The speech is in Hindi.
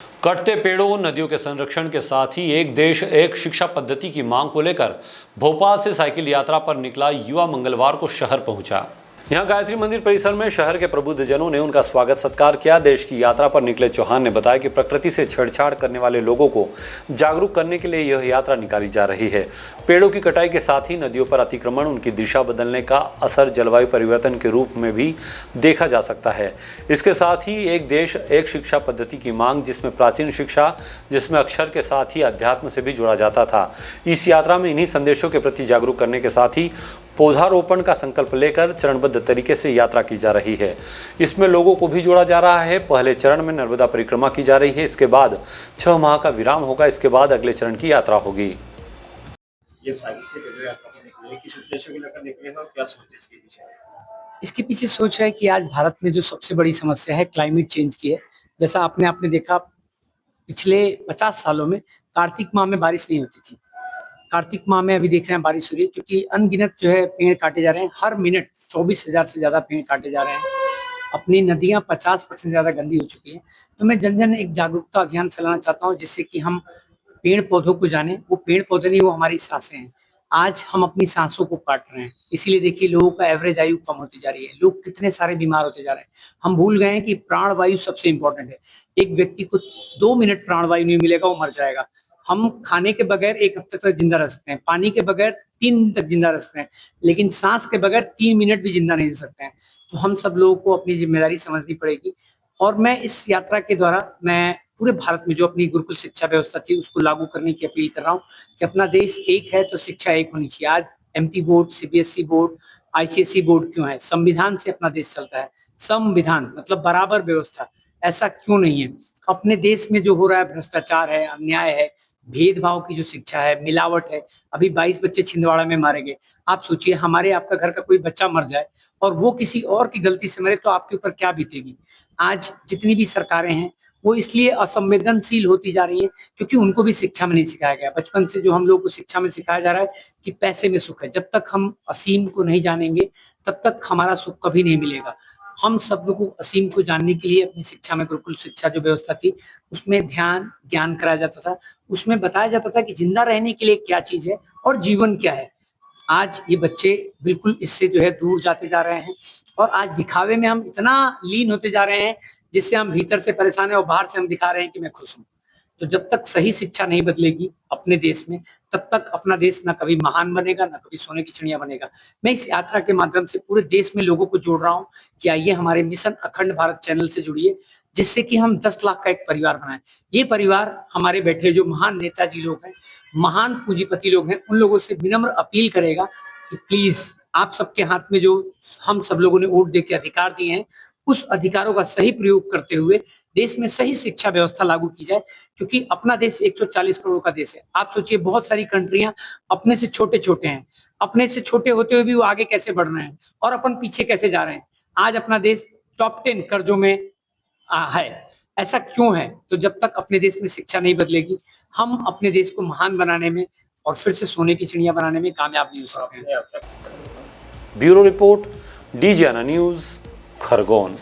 कटते पेड़ों, नदियों के संरक्षण के साथ ही एक देश एक शिक्षा पद्धति की मांग को लेकर भोपाल से साइकिल यात्रा पर निकला युवा मंगलवार को शहर पहुंचा। यहां गायत्री मंदिर परिसर में शहर के प्रबुद्ध जनों ने उनका स्वागत सत्कार किया। देश की यात्रा पर निकले चौहान ने बताया कि प्रकृति से छेड़छाड़ करने वाले लोगों को जागरूक करने के लिए यह यात्रा निकाली जा रही है। पेड़ों की कटाई के साथ ही नदियों पर अतिक्रमण, उनकी दिशा बदलने का असर जलवायु परिवर्तन के रूप में भी देखा जा सकता है। इसके साथ ही एक देश एक शिक्षा पद्धति की मांग, जिसमें प्राचीन शिक्षा, जिसमें अक्षर के साथ ही अध्यात्म से भी जुड़ा जाता था। इस यात्रा में इन्हीं संदेशों के प्रति जागरूक करने के साथ ही पौधारोपण का संकल्प लेकर चरणबद्ध तरीके से यात्रा की जा रही है। इसमें लोगों को भी जोड़ा जा रहा है। पहले चरण में नर्मदा परिक्रमा की जा रही है, इसके बाद 6 माह का विराम होगा, इसके बाद अगले चरण की यात्रा होगी। ये साइकिल से पेड़ों यात्रा पर निकले, किस उद्देश्य को लेकर निकले हैं और क्या सोच है इसके पीछे? इसके पीछे सोच है कि आज भारत में जो सबसे बड़ी समस्या है क्लाइमेट चेंज की है। जैसा आपने देखा, पिछले 50 सालों में कार्तिक माह में बारिश नहीं होती थी। कार्तिक माह में अभी देख रहे हैं बारिश हो रही है, क्योंकि अनगिनत जो है पेड़ काटे जा रहे हैं। हर मिनट 24,000 से ज्यादा पेड़ काटे जा रहे हैं। अपनी नदियां 50% ज्यादा गंदी हो चुकी है। तो मैं जन जन एक जागरूकता अभियान फैलाना चाहता हूँ, जिससे कि हम पेड़ पौधों को जाने। वो पेड़ पौधे नहीं, वो हमारी सांसें हैं। आज हम अपनी सांसों को काट रहे हैं, इसीलिए देखिए लोगों का एवरेज आयु कम होती जा रही है। लोग कितने सारे बीमार होते जा रहे हैं। हम भूल गए हैं कि प्राणवायु सबसे इंपॉर्टेंट है। एक व्यक्ति को 2 मिनट प्राणवायु नहीं मिलेगा, वो मर जाएगा। हम खाने के बगैर 1 हफ्ते तक जिंदा रह सकते हैं, पानी के बगैर 3 दिन तक जिंदा रह सकते हैं, लेकिन सांस के बगैर 3 मिनट भी जिंदा नहीं रह सकते हैं। तो हम सब लोगों को अपनी जिम्मेदारी समझनी पड़ेगी। और मैं इस यात्रा के द्वारा मैं पूरे भारत में जो अपनी गुरुकुल शिक्षा व्यवस्था थी उसको लागू करने की अपील कर रहा हूँ कि अपना देश एक है तो शिक्षा एक होनी चाहिए। आज MP board, CBSE board, ICSE board क्यों है? संविधान से अपना देश चलता है। संविधान मतलब बराबर व्यवस्था, ऐसा क्यों नहीं है? अपने देश में जो हो रहा है भ्रष्टाचार है, अन्याय है, भेदभाव की जो शिक्षा है, मिलावट है। अभी 22 बच्चे छिंदवाड़ा में मारे गए। आप सोचिए, हमारे आपका घर का कोई बच्चा मर जाए और वो किसी और की गलती से मरे तो आपके ऊपर क्या बीतेगी? आज जितनी भी सरकारें हैं वो इसलिए असंवेदनशील होती जा रही है क्योंकि उनको भी शिक्षा में नहीं सिखाया गया। बचपन से जो हम लोग को शिक्षा में सिखाया जा रहा है कि पैसे में सुख है। जब तक हम असीम को नहीं जानेंगे तब तक हमारा सुख कभी नहीं मिलेगा। हम सब लोगों को असीम को जानने के लिए अपनी शिक्षा में, गुरुकुल शिक्षा जो व्यवस्था थी उसमें ज्ञान कराया जाता था। उसमें बताया जाता था कि जिंदा रहने के लिए क्या चीज है और जीवन क्या है। आज ये बच्चे बिल्कुल इससे जो है दूर जाते जा रहे हैं और आज दिखावे में हम इतना लीन होते जा रहे हैं जिससे हम भीतर से परेशान है और बाहर से हम दिखा रहे हैं कि मैं खुश हूँ। तो जब तक सही शिक्षा नहीं बदलेगी अपने देश में, तब तक अपना देश ना कभी महान बनेगा, ना कभी सोने की चिड़िया बनेगा। मैं इस यात्रा के माध्यम से पूरे देश में लोगों को जोड़ रहा हूँ कि आइए हमारे मिशन अखंड भारत चैनल से जुड़िए, जिससे कि हम 10 लाख का एक परिवार बनाएं। ये परिवार हमारे बैठे जो महान नेताजी लोग हैं, महान पूंजीपति लोग हैं, उन लोगों से विनम्र अपील करेगा कि प्लीज आप सबके हाथ में जो हम सब लोगों ने वोट देके अधिकार दिए हैं, उस अधिकारों का सही प्रयोग करते हुए देश में सही शिक्षा व्यवस्था लागू की जाए। क्योंकि अपना देश 140 करोड़ का देश है। आप सोचिए, बहुत सारी कंट्रियां अपने से छोटे छोटे हैं। अपने से छोटे होते हुए भी वो आगे कैसे बढ़ रहे हैं और अपन पीछे कैसे जा रहे हैं। आज अपना देश टॉप 10 कर्जों में है। ऐसा क्यों है? तो जब तक अपने देश में शिक्षा नहीं बदलेगी, हम अपने देश को महान बनाने में और फिर से सोने की चिड़िया बनाने में कामयाब नहीं हो सकते हैं। ब्यूरो रिपोर्ट, डीजीआना न्यूज, खरगोन।